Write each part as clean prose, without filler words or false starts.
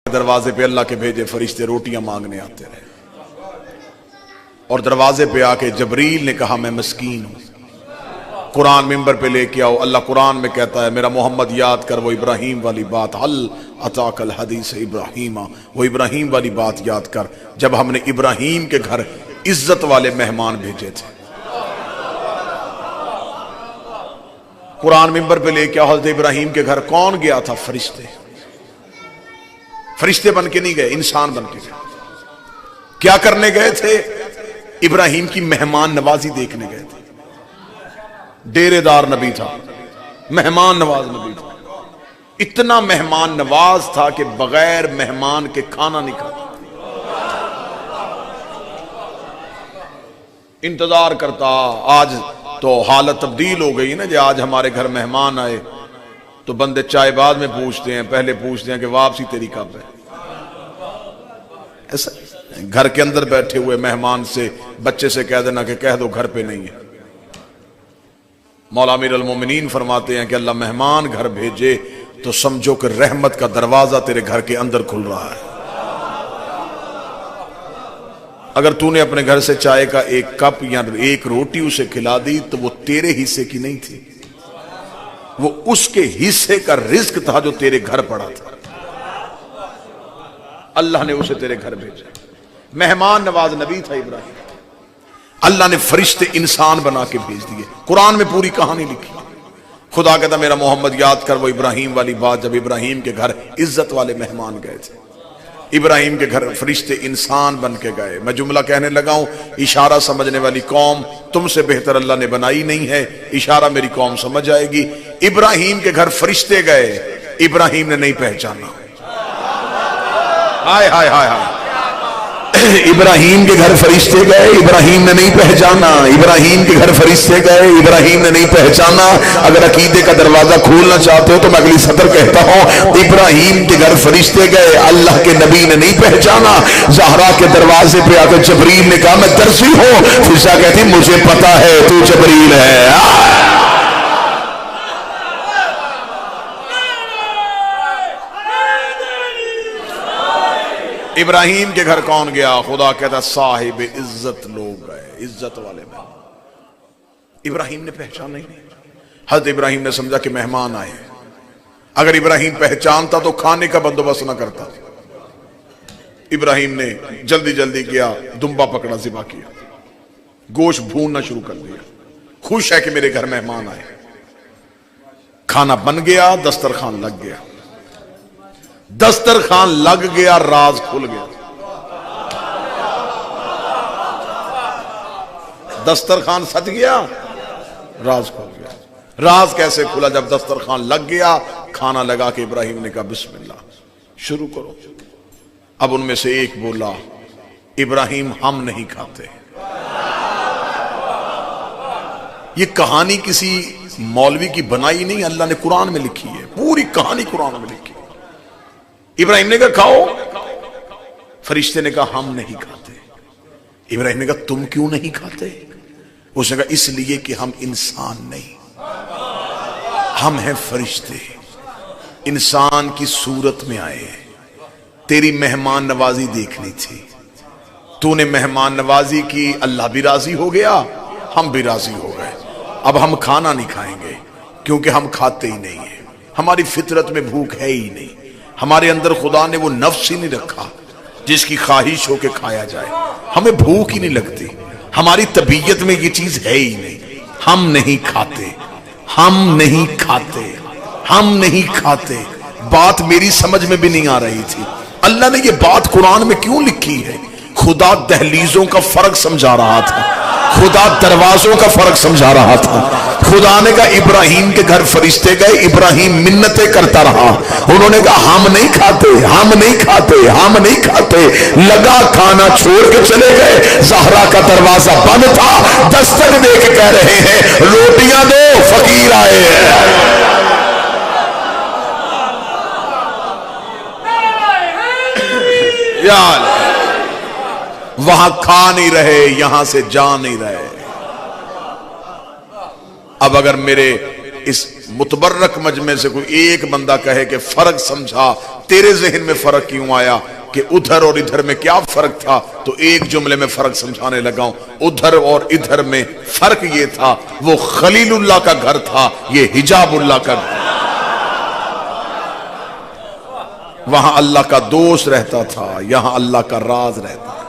دروازے پہ اللہ کے بھیجے فرشتے روٹیاں مانگنے آتے رہے، اور دروازے پہ آ کے جبریل نے کہا میں مسکین ہوں، قرآن ممبر پہ لے کے آؤ۔ اللہ قرآن میں کہتا ہے میرا محمد یاد کر وہ ابراہیم والی بات، حل اتاک الحدیث ابراہیم، وہ ابراہیم والی بات یاد کر جب ہم نے ابراہیم کے گھر عزت والے مہمان بھیجے تھے۔ قرآن ممبر پہ لے کے آؤ، حضرت ابراہیم کے گھر کون گیا تھا؟ فرشتے۔ فرشتے بن کے نہیں گئے، انسان بن کے گئے۔ کیا کرنے گئے تھے؟ ابراہیم کی مہمان نوازی دیکھنے گئے تھے۔ ڈیرے دار نبی تھا، مہمان نواز نبی تھا، اتنا مہمان نواز تھا کہ بغیر مہمان کے کھانا نہیں کھاتا، انتظار کرتا۔ آج تو حالت تبدیل ہو گئی نا جی، آج ہمارے گھر مہمان آئے تو بندے چائے بعد میں پوچھتے ہیں، پہلے پوچھتے ہیں کہ واپسی تیری کب ہے۔ ایسا گھر کے اندر بیٹھے ہوئے مہمان سے بچے سے کہہ دینا کہ کہہ دو گھر پہ نہیں ہے۔ مولا امیر المومنین فرماتے ہیں کہ اللہ مہمان گھر بھیجے تو سمجھو کہ رحمت کا دروازہ تیرے گھر کے اندر کھل رہا ہے۔ اگر تو نے اپنے گھر سے چائے کا ایک کپ یا ایک روٹی اسے کھلا دی تو وہ تیرے حصے کی نہیں تھی، وہ اس کے حصے کا رزق تھا جو تیرے گھر پڑا تھا، اللہ نے اسے تیرے گھر بھیجا۔ مہمان نواز نبی تھا ابراہیم، اللہ نے فرشتے انسان بنا کے بھیج دیے۔ قرآن میں پوری کہانی لکھی۔ خدا کہتا میرا محمد یاد کر وہ ابراہیم والی بات جب ابراہیم کے گھر عزت والے مہمان گئے تھے، ابراہیم کے گھر فرشتے انسان بن کے گئے۔ میں جملہ کہنے لگا ہوں، اشارہ سمجھنے والی قوم تم سے بہتر اللہ نے بنائی نہیں ہے، اشارہ میری قوم سمجھ جائے گی۔ ابراہیم کے گھر فرشتے گئے، ابراہیم نے نہیں پہچانا۔ ہائے ہائے ہائے ہائے، ابراہیم کے گھر فرشتے گئے، ابراہیم نے نہیں پہچانا۔ ابراہیم کے گھر فرشتے گئے، ابراہیم نے نہیں پہچانا۔ اگر عقیدے کا دروازہ کھولنا چاہتے ہو تو میں اگلی سطر کہتا ہوں، ابراہیم کے گھر فرشتے گئے، اللہ کے نبی نے نہیں پہچانا۔ زہرا کے دروازے پہ آ کر جبریل نے کہا میں درسی ہوں، فضا کہتی مجھے پتا ہے تو جبریل ہے۔ ابراہیم کے گھر کون گیا؟ خدا کہتا صاحب عزت لوگ گئے، عزت والے مہمان۔ ابراہیم نے پہچانا ہی نہیں۔ حضرت ابراہیم نے سمجھا کہ مہمان آئے، اگر ابراہیم پہچانتا تو کھانے کا بندوبست نہ کرتا۔ ابراہیم نے جلدی جلدی کیا، دمبا پکڑا، ذبح کیا، گوشت بھوننا شروع کر دیا، خوش ہے کہ میرے گھر مہمان آئے۔ کھانا بن گیا، دسترخوان لگ گیا، دسترخوان لگ گیا، راز کھل گیا۔ دسترخوان سج گیا، راز کھل گیا۔ راز کیسے کھلا؟ جب دسترخوان لگ گیا، کھانا لگا کے ابراہیم نے کہا بسم اللہ شروع کرو۔ اب ان میں سے ایک بولا ابراہیم ہم نہیں کھاتے۔ یہ کہانی کسی مولوی کی بنائی نہیں، اللہ نے قرآن میں لکھی ہے، پوری کہانی قرآن میں لکھی۔ ابراہیم نے کہا کھاؤ، فرشتے نے کہا ہم نہیں کھاتے۔ ابراہیم نے کہا تم کیوں نہیں کھاتے؟ اس نے کہا اس لیے کہ ہم انسان نہیں، ہم ہیں فرشتے، انسان کی صورت میں آئے ہیں، تیری مہمان نوازی دیکھنی تھی، تو نے مہمان نوازی کی، اللہ بھی راضی ہو گیا، ہم بھی راضی ہو گئے۔ اب ہم کھانا نہیں کھائیں گے کیونکہ ہم کھاتے ہی نہیں ہیں، ہماری فطرت میں بھوک ہے ہی نہیں، ہمارے اندر خدا نے وہ نفس ہی نہیں رکھا جس کی خواہش ہو کے کھایا جائے، ہمیں بھوک ہی نہیں لگتی، ہماری طبیعت میں یہ چیز ہے ہی نہیں، ہم نہیں کھاتے، ہم نہیں کھاتے، ہم نہیں کھاتے۔ بات میری سمجھ میں بھی نہیں آ رہی تھی، اللہ نے یہ بات قرآن میں کیوں لکھی ہے؟ خدا دہلیزوں کا فرق سمجھا رہا تھا، خدا دروازوں کا فرق سمجھا رہا تھا۔ خدا نے کہا ابراہیم کے گھر فرشتے گئے، ابراہیم منتیں کرتا رہا، انہوں نے کہا ہم نہیں کھاتے، ہم نہیں کھاتے، ہم نہیں کھاتے، لگا کھانا چھوڑ کے چلے گئے۔ زہرا کا دروازہ بند تھا، دستک دے کے کہہ رہے ہیں روٹیاں دو، فقیر آئے ہیں۔ یا وہاں کھا نہیں رہے، یہاں سے جا نہیں رہے۔ اب اگر میرے اس متبرک مجمع سے کوئی ایک بندہ کہے کہ فرق سمجھا، تیرے ذہن میں فرق کیوں آیا کہ ادھر اور ادھر میں کیا فرق تھا، تو ایک جملے میں فرق سمجھانے لگا ہوں۔ ادھر اور ادھر میں فرق یہ تھا، وہ خلیل اللہ کا گھر تھا، یہ حجاب اللہ کا گھر، وہاں اللہ کا دوست رہتا تھا، یہاں اللہ کا راز رہتا ہے۔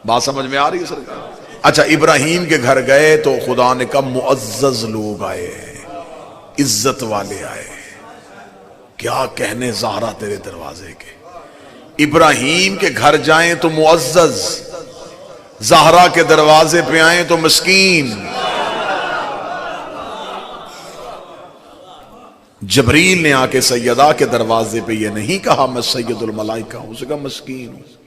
بات سمجھ میں آ رہی ہے سرکار؟ اچھا، ابراہیم کے گھر گئے تو خدا نے کہا معزز لوگ آئے، عزت والے آئے، کیا کہنے زہرا تیرے دروازے کے۔ ابراہیم کے گھر جائیں تو معزز، زہرا کے دروازے پہ آئیں تو مسکین۔ جبریل نے آ کے سیدہ کے دروازے پہ یہ نہیں کہا میں سید الملائکہ ہوں، اسے کہا مسکین ہوں۔